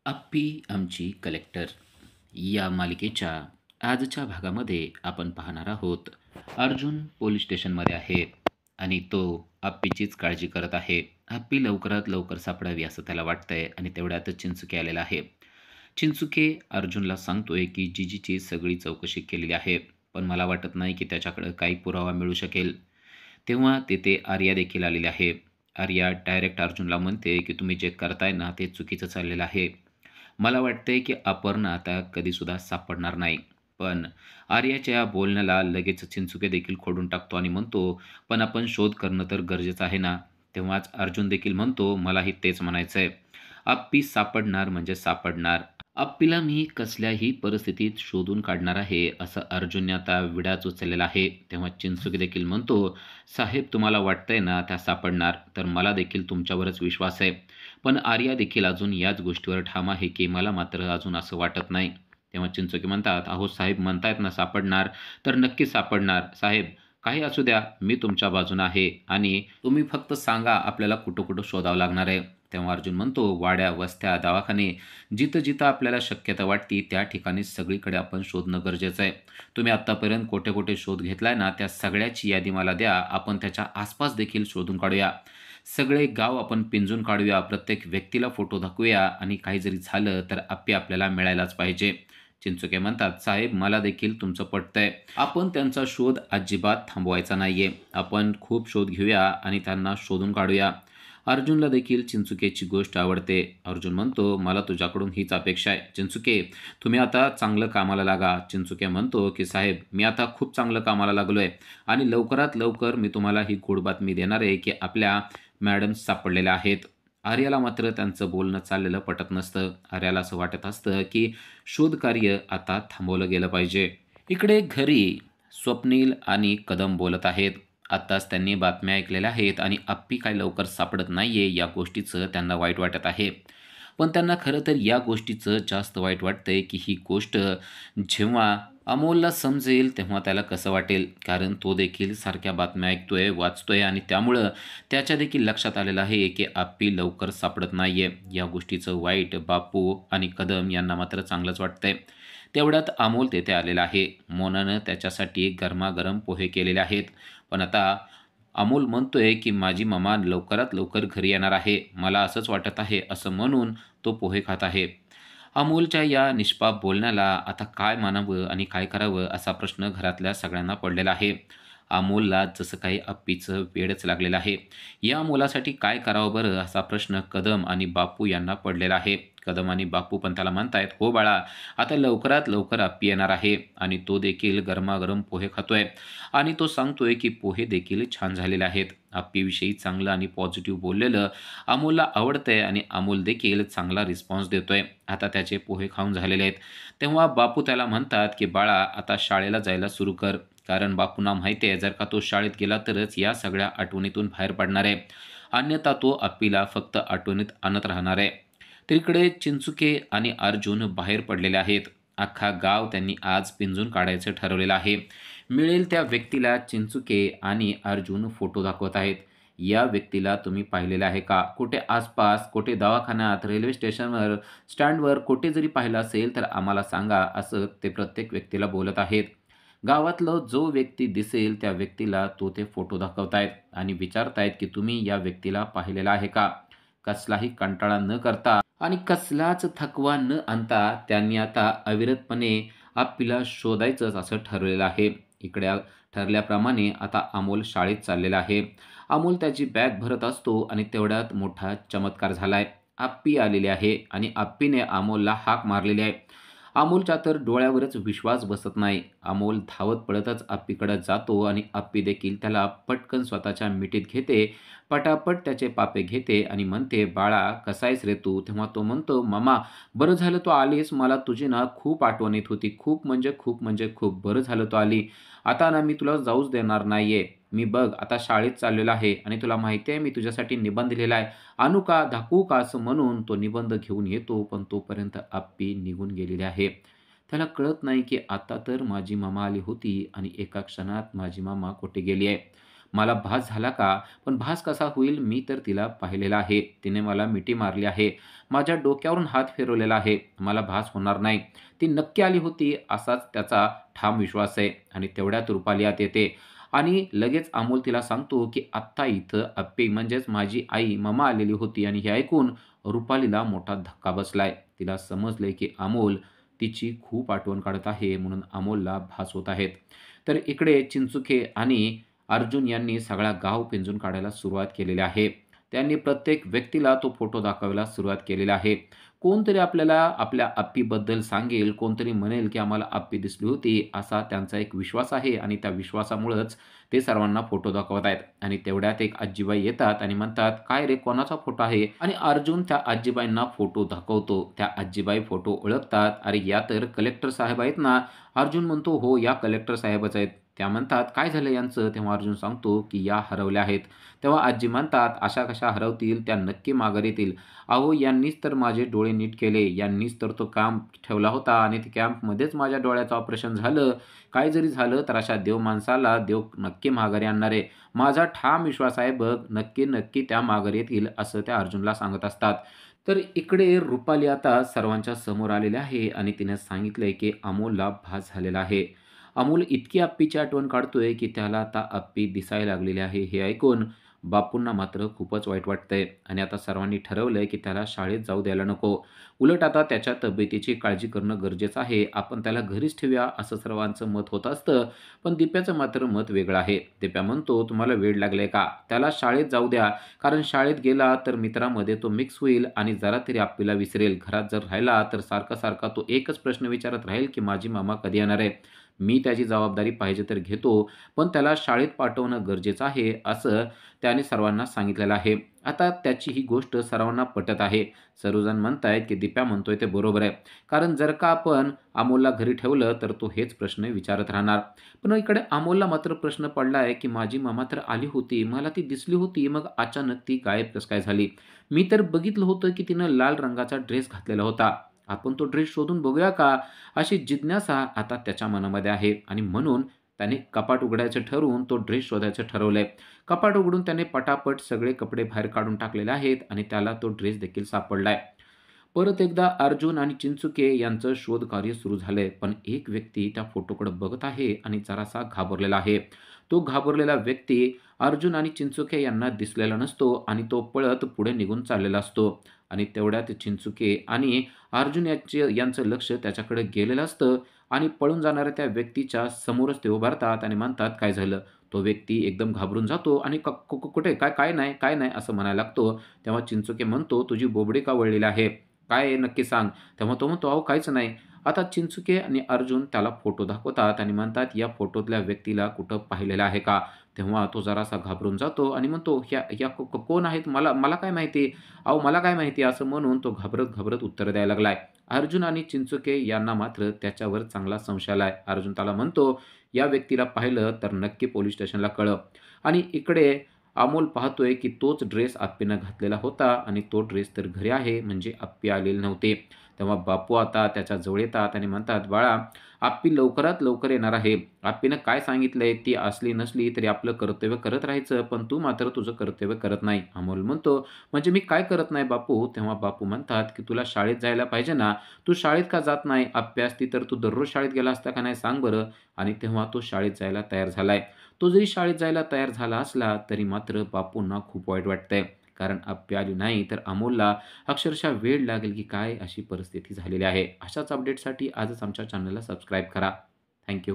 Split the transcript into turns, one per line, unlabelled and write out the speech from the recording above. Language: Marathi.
अप्पी आमची कलेक्टर या मालिकेच्या आजच्या भागामध्ये आपण पाहणार आहोत. अर्जुन पोलीस स्टेशनमध्ये आहे आणि तो अप्पीचीच काळजी करत आहे. अप्पी लवकरात लवकर सापडावी असं त्याला वाटतंय आणि तेवढ्यातच चिंचुके आलेला आहे. चिंचुके अर्जुनला सांगतोय की जीजीची सगळी चौकशी केलेली आहे, पण मला वाटत नाही की त्याच्याकडे काही पुरावा मिळू शकेल. तेव्हा तिथे आर्या देखील आलेली आहे. आर्या डायरेक्ट अर्जुनला म्हणते की तुम्ही जे करताय ना ते चुकीचं चाललेलं आहे. मला वाटतंय की अपर्णा आता कधीसुद्धा सापडणार नाही. पण आर्याच्या या बोलण्याला लगेच चिंचुके देखील खोडून टाकतो आणि म्हणतो, "पण आपण शोध करणं तर गरजेचं आहे ना?" तेव्हाच अर्जुन देखील म्हणतो, "मलाही तेच म्हणायचंय. अप्पी सापडणार म्हणजे सापडणार. अप्पीला मी कसल्याही परिस्थितीत शोधून काढणार आहे," असं अर्जुनने आता विडाच उचललेला आहे. तेव्हा चिंचुके देखील म्हणतो, "साहेब तुम्हाला वाटतंय ना त्या सापडणार, तर मला देखील तुमच्यावरच विश्वास आहे. पण आर्या देखील अजून याच गोष्टीवर ठाम आहे की मला मात्र अजून असं वाटत नाही." तेव्हा चिंचोके म्हणतात, "अहो साहेब म्हणतायत ना सापडणार, तर नक्की सापडणार. साहेब काही असू द्या, मी तुमच्या बाजूने आहे आणि तुम्ही फक्त सांगा आपल्याला कुठं-कुठं शोधावं लागणार आहे." तेव्हा अर्जुन म्हणतो, "वाड्या, वस्त्या, दवाखाने जिथं-जिथं आपल्याला शक्यता वाटते त्या ठिकाणी सगळीकडे आपण शोधणं गरजेचं आहे. तुम्ही आत्तापर्यंत कुठे-कुठे शोध घेतलाय ना, त्या सगळ्याची यादी मला द्या. आपण त्याच्या आसपास देखील शोधून काढूया. सगळे गाव आपण पिंजून काढूया, प्रत्येक व्यक्तीला फोटो दाखवूया आणि काही जरी झालं तर अप्पी आपल्याला मिळायलाच पाहिजे." चिंचुके म्हणतात, "साहेब मला देखील तुमचं पटतंय. आपण त्यांचा शोध अजिबात थांबवायचा नाहीये. आपण खूप शोध घेऊया आणि त्यांना शोधून काढूया." अर्जुनला देखील चिंचुकेची गोष्ट आवडते. अर्जुन म्हणतो, "मला तुझ्याकडून हीच अपेक्षा आहे. चिंचुके तुम्ही आता चांगलं कामाला लागा." चिंचुके म्हणतो, की "साहेब मी आता खूप चांगलं कामाला लागलोय आणि लवकरात लवकर मी तुम्हाला ही गोड बातमी देणार आहे की आपल्या मॅडम सापडलेल्या आहेत." आर्याला मात्र त्यांचं बोलणं चाललेलं पटत नसतं. आर्याला असं वाटत असतं की शोधकार्य आता थांबवलं गेलं पाहिजे. इकडे घरी स्वप्नील आणि कदम बोलत आहेत. आत्ताच त्यांनी बातम्या ऐकलेल्या आहेत आणि अप्पी काय लवकर सापडत नाहीये या गोष्टीचं त्यांना वाईट वाटत आहे. पण त्यांना खरं तर या गोष्टीचं जास्त वाईट वाटतंय की ही गोष्ट जेव्हा अमोलला समजेल तेव्हा त्याला कसं वाटेल. कारण तो देखील सारख्या बातम्या ऐकतोय, वाचतोय आणि त्यामुळं त्याच्या देखील लक्षात आलेलं आहे की अप्पी लवकर सापडत नाहीये. या गोष्टीचं वाईट बापू आणि कदम यांना मात्र चांगलंच वाटतंय. तेवढ्यात अमोल तेथे आलेला आहे. मोनानं त्याच्यासाठी गरमागरम पोहे केलेले आहेत. पण आता अमोल म्हणतोय की माझी मम्मा लवकरात लवकर घरी येणार आहे. मला असंच वाटत आहे, असं म्हणून तो पोहे खात आहे. अमोलच्या या निष्पाप बोलण्याला आता काय मानावं आणि काय करावं असा प्रश्न घरातल्या सगळ्यांना पडलेला आहे. अमोलला जसं काही अप्पीचं वेडच लागलेलं आहे. या मुलासाठी काय करावं बरं असा प्रश्न कदम आणि बापू यांना पडलेला आहे. कदम आणि बापू पण त्याला म्हणतायत, "हो बाळा, आता लवकरात लवकर अप्पी येणार आहे." आणि तो देखील गरमागरम पोहे खातोय आणि तो सांगतोय की पोहे देखील छान झालेले आहेत. अप्पीविषयी चांगलं आणि पॉझिटिव्ह बोललेलं अमोलला आवडतंय आणि अमोल देखील चांगला रिस्पॉन्स देतोय. आता त्याचे पोहे खाऊन झालेले आहेत. तेव्हा बापू त्याला म्हणतात की "बाळा आता शाळेला जायला सुरू कर." कारण बापूंना माहिती आहे जर का तो शाळेत गेला तरच या सगळ्या आठवणीतून बाहेर पडणार आहे. अन्यथा तो अप्पीला फक्त आठवणीत आणत राहणार आहे. तर इकडे चिंचुके आणि अर्जुन बाहेर पडलेले आहेत. अख्खा गाव त्यांनी आज पिंजून काढायचं ठरवलेलं आहे. मिळेल त्या व्यक्तीला चिंचुके आणि अर्जुन फोटो दाखवत आहेत. या व्यक्तीला तुम्ही पाहिलेलं आहे का? कुठे आसपास, कुठे दवाखान्यात, रेल्वे स्टेशनवर, स्टँडवर कुठे जरी पाहिलं असेल तर आम्हाला सांगा, असं ते प्रत्येक व्यक्तीला बोलत आहेत. गावातलं जो व्यक्ती दिसेल त्या व्यक्तीला तो ते फोटो दाखवतायत आणि विचारतायत की तुम्ही या व्यक्तीला पाहिलेला आहे का? कसलाही कंटाळा न करता आणि कसलाच थकवा न आणता त्यांनी आता अविरतपणे अप्पीला शोधायचंच असं ठरवलेलं आहे. इकडे ठरल्याप्रमाणे आता अमोल शाळेत चाललेला आहे. अमोल त्याची बॅग भरत असतो आणि तेवढ्यात मोठा चमत्कार झालाय. अप्पी आलेली आहे आणि अप्पीने अमोलला हाक मारलेली आहे. अमोलच्या तर डोळ्यावरच विश्वास बसत नाही. अमोल धावत पळतच अप्पीकडे जातो आणि अप्पी देखील त्याला पटकन स्वतःच्या मिठीत घेते. पटापट त्याचे पापे घेते आणि म्हणते, "बाळा कसा आहेस रे तू?" तेव्हा तो म्हणतो, "मम्मा बरं झालं तू आलीस. मला तुझी ना खूप आठवण येत होती. खूप म्हणजे खूप म्हणजे खूप. बरं झालं तू आली. आता ना मी तुला जाऊच देणार नाहीये. मी बघ आता शाळेत चाललेलो आहे आणि तुला माहिती आहे मी तुझ्यासाठी निबंध लिहिला आहे. आणू का? दाखवू का?" असं म्हणून तो निबंध घेऊन येतो. पण तोपर्यंत अप्पी निघून गेलेली आहे. त्याला कळत नाही की आता तर माझी मामा आली होती आणि एका क्षणात माझी मामा कुठे गेली आहे. मला भास झाला का? पण भास कसा होईल? मी तर तिला पाहिलेलं आहे. तिने मला मिठी मारली आहे. माझ्या डोक्यावरून हात फिरवलेला आहे. मला भास होणार नाही. ती नक्की आली होती असाच त्याचा ठाम विश्वास आहे. आणि तेवढ्यात रुपाली आत येते आणि लगेच अमोल तिला सांगतो, की "आत्ता इथं आप्पे म्हणजेच माझी आई ममा आलेली होती." आणि हे ऐकून रुपालीला मोठा धक्का बसलाय. तिला समजलंय, की अमोल तिची खूप आठवण काढत आहे म्हणून अमोलला भास होत आहेत. तर इकडे चिंचुके आणि अर्जुन यांनी सगळा गाव पिंजून काढायला सुरुवात केलेली आहे. त्यांनी प्रत्येक व्यक्तीला तो फोटो दाखवायला सुरुवात केलेली आहे. कोणतरी आपल्याला आपल्या आप्पीबद्दल सांगेल, कोणतरी म्हणेल, की आम्हाला आप्पी दिसली होती, असा त्यांचा एक विश्वास आहे आणि त्या विश्वासामुळंच ते सर्वांना फोटो दाखवत आहेत. आणि तेवढ्यात एक आजीबाई येतात आणि म्हणतात, "काय रे, कोणाचा फोटो आहे?" आणि अर्जुन त्या आजीबाईंना फोटो दाखवतो. त्या आजीबाई फोटो ओळखतात. "अरे, या तर कलेक्टर साहेब आहेत ना?" अर्जुन म्हणतो, "हो, या कलेक्टर साहेबच आहेत." त्या म्हणतात, "काय झालं यांचं?" तेव्हा अर्जुन सांगतो, की "या हरवल्या आहेत." तेव्हा आजी म्हणतात, "अशा कशा हरवतील? त्या नक्की माघारी येतील." "अहो, यांनीच तर माझे डोळे नीट केले. यांनीच तर तो कॅम्प ठेवला होता आणि त्या कॅम्पमध्येच माझ्या डोळ्याचं ऑपरेशन झालं. काय जरी झालं तर अशा देव माणसाला देव नक्की माघारी आणणार आहे. माझा ठाम विश्वास आहे बघ, नक्की, नक्की त्या माघारी येतील." असं त्या अर्जुनला सांगत असतात. तर इकडे रुपाली आता सर्वांच्या समोर आलेली आहे आणि तिने सांगितलंय, की अमोलला भास झालेला आहे. अमोल इतकी अप्पीची आठवण काढतोय, की त्याला आता अप्पी दिसायला लागलेली आहे. हे ऐकून बापूंना मात्र खूपच वाईट वाटतंय आणि आता सर्वांनी ठरवलंय, की त्याला शाळेत जाऊ द्यायला नको. उलट आता त्याच्या तब्येतीची काळजी करणं गरजेचं आहे. आपण त्याला घरीच ठेवूया असं सर्वांचं मत होत असतं. पण दिप्याचं मात्र मत वेगळं आहे. दिप्या म्हणतो, "तुम्हाला वेड लागलाय का? त्याला शाळेत जाऊ द्या. कारण शाळेत गेला तर मित्रामध्ये तो मिक्स होईल आणि जरा तरी आप्पीला विसरेल. घरात जर राहिला तर सारखा-सारखा तो एकच प्रश्न विचारत राहील, की माझी मामा कधी येणार आहे?" मी त्याची जबाबदारी पाहिजे तर घेतो, पण त्याला शाळेत पाठवणं गरजेचं आहे, असं त्याने सर्वांना सांगितलेलं आहे. आता त्याची ही गोष्ट सर्वांना पटत आहे. सर्वजण म्हणतायत, की दिप्या म्हणतोय ते बरोबर आहे. कारण जर का आपण अमोलला घरी ठेवलं, तर तो हेच प्रश्न विचारत राहणार. पण इकडे अमोलला मात्र प्रश्न पडला की माझी ममा तर आली होती, मला ती दिसली होती, मग अचानक ती गायब कसं काय झाली? मी तर बघितलं होतं, की तिनं लाल रंगाचा ड्रेस घातलेला होता. आपण तो ड्रेस शोधून बघूया का? अशी जिज्ञासा आता त्याच्या मनामध्ये आहे आणि म्हणून त्याने कपाट उघडायचं ठरवून तो ड्रेस शोधायचं ठरवलंय. कपाट उघडून त्याने पटापट सगळे कपडे बाहेर काढून टाकलेले आहेत आणि त्याला तो ड्रेस देखील सापडलाय. परत एकदा अर्जुन आणि चिंचुके यांचं शोधकार्य सुरू झालंय. पण एक व्यक्ती त्या फोटोकडे बघत आहे आणि जरासा घाबरलेला आहे. तो घाबरलेला व्यक्ती अर्जुन आणि चिंचुके यांना दिसलेला नसतो आणि तो पळत पुढे निघून चाललेला असतो. आणि तेवढ्यात चिंचुके आणि अर्जुन यांचं लक्ष त्याच्याकडे गेलेलं असतं आणि पळून जाणाऱ्या त्या व्यक्तीच्या समोरच ते उभारतात आणि म्हणतात, "काय झालं?" तो व्यक्ती एकदम घाबरून जातो आणि "क कु कु कुठे? काय काय नाही, काय नाही?" असं म्हणायला लागतो. तेव्हा चिंचुके म्हणतो, "तुझी बोबडी का वळलेली आहे? काय आहे नक्की सांग?" तेव्हा तो म्हणतो, "अहो काहीच नाही." आता चिंचुके आणि अर्जुन त्याला फोटो दाखवतात आणि म्हणतात, "या फोटोतल्या व्यक्तीला कुठं पाहिलेलं आहे का?" तेव्हा तो जरासा घाबरून जातो आणि म्हणतो, "ह्या ह्या कोण आहेत? मला मला काय माहिती? अहो मला काय माहिती?" असं म्हणून तो घाबरत-घाबरत उत्तर द्यायला लागलाय. अर्जुन आणि चिंचुके यांना मात्र त्याच्यावर चांगला संशय आलाय. अर्जुन त्याला म्हणतो, "या व्यक्तीला पाहिलं तर नक्की पोलिस स्टेशनला कळव." आणि इकडे अमोल पाहतोय, की तोच ड्रेस आप्पीनं घातलेला होता आणि तो ड्रेस तर घरी आहे म्हणजे आप्पी आलेले नव्हते. तेव्हा बापू आता त्याच्या जवळ येतात आणि म्हणतात, "बाळा, आप्पी लवकरात लवकर येणार आहे. आप्पीनं काय सांगितलंय ती असली नसली तरी आपलं कर्तव्य करत राहायचं, पण तू मात्र तुझं कर्तव्य करत नाही." अमोल म्हणतो, "म्हणजे मी काय करत नाही बापू?" तेव्हा बापू म्हणतात, की "तुला शाळेत जायला पाहिजे ना, तू शाळेत का जात नाही? आप्पी असती तर तू दररोज शाळेत गेला असता का नाही सांग बरं?" आणि तेव्हा तो शाळेत जायला तयार झालाय. तो जरी शाळेत जायला तयार झाला असला, तरी मात्र बापूंना खूप वाईट वाटतंय. कारण आप्पी आली नाही तर अमोलला अक्षरशः वेड लागेल की काय अशी परिस्थिती झालेली आहे. अशाच अपडेटसाठी आजच आमच्या चॅनलला सबस्क्राईब करा. थँक